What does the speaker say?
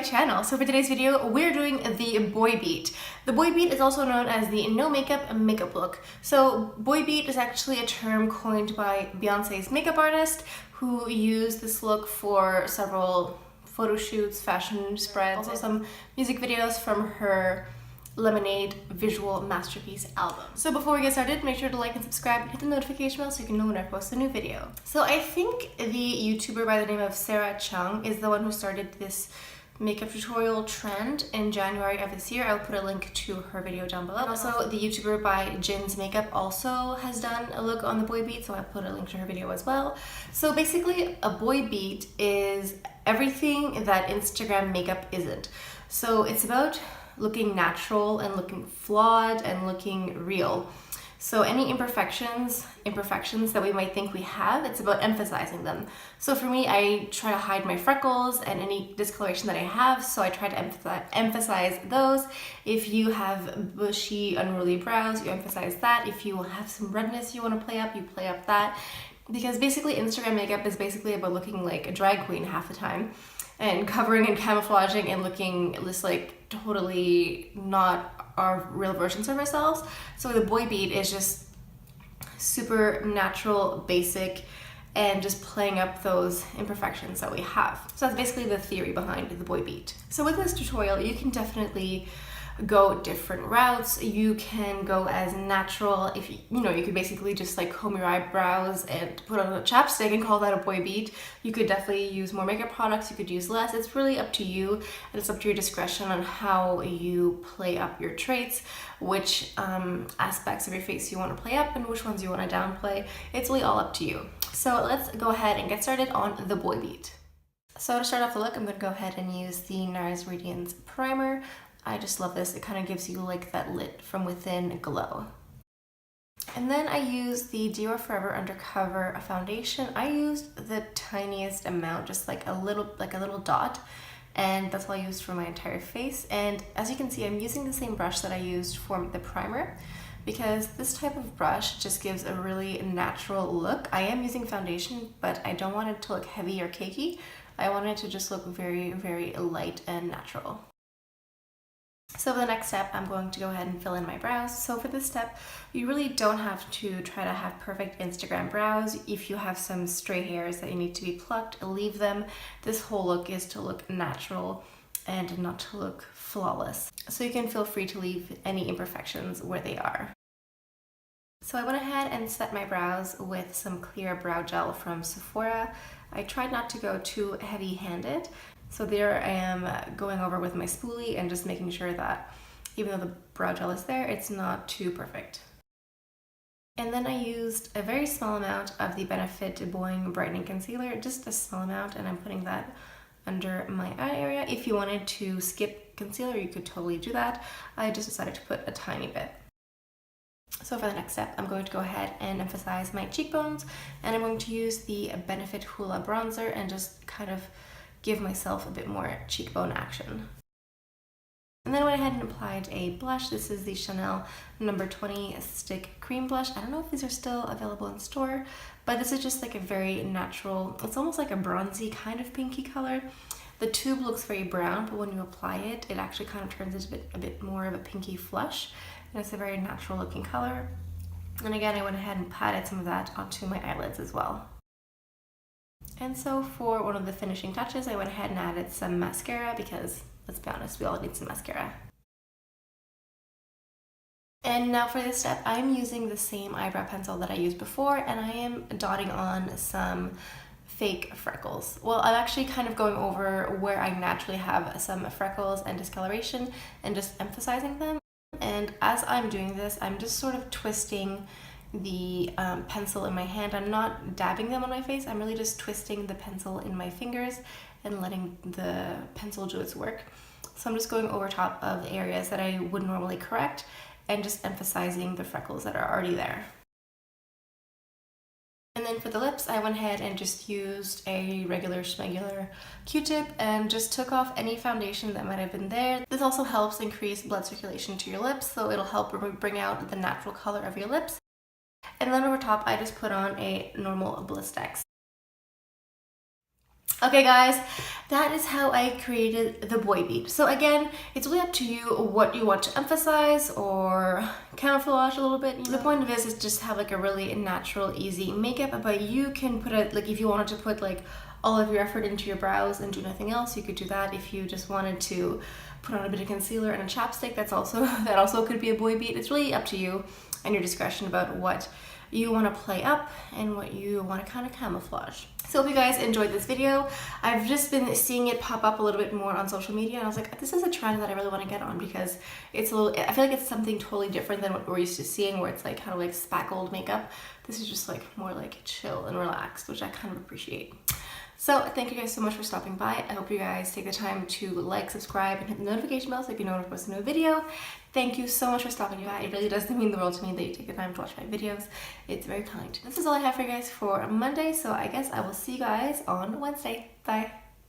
channel. So for today's video, we're doing the boy beat. The boy beat is also known as the no makeup look. So boy beat is actually a term coined by Beyonce's makeup artist who used this look for several photo shoots, fashion spreads, also some music videos from her Lemonade visual masterpiece album. So before we get started, make sure to like and subscribe and hit the notification bell so you can know when I post a new video. So I think the YouTuber by the name of Sarah Cheung is the one who started this makeup tutorial trend in January of this year. I'll put a link to her video down below. And also the YouTuber by GinsMakeup also has done a look on the boy beat, so I'll put a link to her video as well. So basically a boy beat is everything that Instagram makeup isn't. So it's about looking natural and looking flawed and looking real. So any imperfections that we might think we have, it's about emphasizing them. So for me, I try to hide my freckles and any discoloration that I have, so I try to emphasize those. If you have bushy, unruly brows, you emphasize that. If you have some redness you want to play up, you play up that. Because basically Instagram makeup is basically about looking like a drag queen half the time, and covering and camouflaging and looking just like totally not our real versions of ourselves. So the boy beat is just super natural, basic, and just playing up those imperfections that we have. So that's basically the theory behind the boy beat. So with this tutorial, you can definitely go different routes. You can go as natural. If you could basically just like comb your eyebrows and put on a chapstick and call that a boy beat. You could definitely use more makeup products, you could use less. It's really up to you, and it's up to your discretion on how you play up your traits, which aspects of your face you want to play up and which ones you want to downplay. It's really all up to you. So let's go ahead and get started on the boy beat. So to start off the look, I'm going to go ahead and use the NARS Radiance primer. I just love this. It kind of gives you like that lit from within glow. And then I used the Dior Forever Undercover foundation. I used the tiniest amount, just like a little dot, and that's all I used for my entire face. And as you can see, I'm using the same brush that I used for the primer, because this type of brush just gives a really natural look. I am using foundation, but I don't want it to look heavy or cakey. I want it to just look very, very light and natural. So for the next step, I'm going to go ahead and fill in my brows. So for this step, you really don't have to try to have perfect Instagram brows. If you have some stray hairs that you need to be plucked, leave them. This whole look is to look natural and not to look flawless. So you can feel free to leave any imperfections where they are. So I went ahead and set my brows with some clear brow gel from Sephora. I tried not to go too heavy-handed. So there I am going over with my spoolie and just making sure that even though the brow gel is there, it's not too perfect. And then I used a very small amount of the Benefit Boing Brightening Concealer, just a small amount, and I'm putting that under my eye area. If you wanted to skip concealer, you could totally do that. I just decided to put a tiny bit. So for the next step, I'm going to go ahead and emphasize my cheekbones, and I'm going to use the Benefit Hoola bronzer and just kind of give myself a bit more cheekbone action. And then I went ahead and applied a blush. This is the Chanel No. 20 Stick Cream Blush. I don't know if these are still available in store, but this is just like a very natural, it's almost like a bronzy kind of pinky color. The tube looks very brown, but when you apply it, it actually kind of turns into a bit more of a pinky flush, and it's a very natural looking color. And again, I went ahead and patted some of that onto my eyelids as well. And so for one of the finishing touches, I went ahead and added some mascara because, let's be honest, we all need some mascara. And now for this step, I'm using the same eyebrow pencil that I used before, and I am dotting on some fake freckles. Well, I'm actually kind of going over where I naturally have some freckles and discoloration and just emphasizing them. And as I'm doing this, I'm just sort of twisting the pencil in my hand. I'm not dabbing them on my face, I'm really just twisting the pencil in my fingers and letting the pencil do its work. So I'm just going over top of areas that I would normally correct and just emphasizing the freckles that are already there. And then for the lips, I went ahead and just used a regular schmegular Q-tip and just took off any foundation that might have been there. This also helps increase blood circulation to your lips, so it'll help bring out the natural color of your lips. And then over top, I just put on a normal Blistex. Okay guys, that is how I created the boy beat. So again, it's really up to you what you want to emphasize or camouflage a little bit. The point of this is just have like a really natural, easy makeup, but you can put it, like if you wanted to put like all of your effort into your brows and do nothing else, you could do that. If you just wanted to put on a bit of concealer and a chapstick, that also could be a boy beat. It's really up to you and your discretion about what you want to play up and what you want to kind of camouflage. So I hope you guys enjoyed this video. I've just been seeing it pop up a little bit more on social media, and I was like, this is a trend that I really want to get on because it's a little, I feel like it's something totally different than what we're used to seeing, where it's like kind of like spackled makeup. This is just like more like chill and relaxed, which I kind of appreciate. So thank you guys so much for stopping by. I hope you guys take the time to like, subscribe, and hit the notification bell so you know when I post a new video. Thank you so much for stopping by. It really does mean the world to me that you take the time to watch my videos. It's very kind. This is all I have for you guys for Monday, so I guess I will see you guys on Wednesday. Bye.